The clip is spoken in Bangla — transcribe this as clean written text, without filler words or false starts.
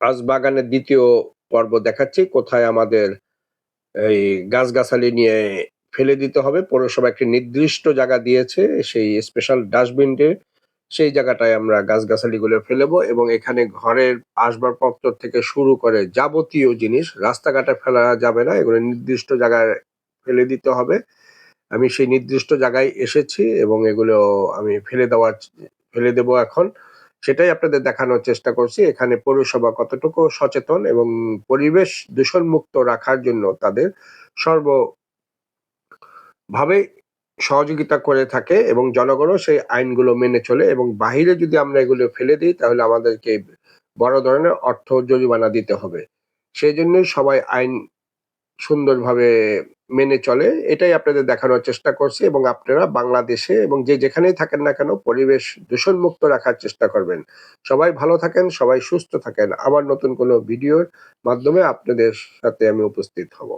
আজ বাগানের ২য় পর্ব দেখাচ্ছি। কোথায় আমাদের এই গাছগাছালি নিয়ে ফেলে দিতে হবে। পৌরসভা একটি নির্দিষ্ট জায়গা দিয়েছে। সেই স্পেশাল ডাস্টবিনে সেই জায়গাটায় আমরা গাছগাছালিগুলো ফেলবো এবং এখানে ঘরের আসবাবপত্র থেকে শুরু করে যাবতীয় জিনিস রাস্তাঘাটে ফেলা যাবে না। এগুলো নির্দিষ্ট জায়গায় ফেলে দিতে হবে। আমি সেই নির্দিষ্ট জায়গায় এসেছি এবং এগুলো আমি ফেলে দেব এখন। সেটাই আপনাদের দেখানোর চেষ্টা করছি। এখানে পৌরসভা কতটুকু সচেতন এবং পরিবেশ দূষণমুক্ত রাখার জন্য তাদের সর্বভাবে সহযোগিতা করে থাকে এবং জনগণও সেই আইনগুলো মেনে চলে এবং বাহিরে যদি আমরা এগুলো ফেলে দিই তাহলে আমাদেরকে বড় ধরনের অর্থ জরিমানা দিতে হবে। সেজন্যই সবাই আইন সুন্দরভাবে মেনে চলে। এটাই আপনাদের দেখানোর চেষ্টা করছি এবং আপনারা বাংলাদেশে এবং যে যেখানেই থাকেন না কেন পরিবেশ দূষণমুক্ত রাখার চেষ্টা করবেন। সবাই ভালো থাকেন, সবাই সুস্থ থাকেন। আবার নতুন কোনো ভিডিওর মাধ্যমে আপনাদের সাথে আমি উপস্থিত হব।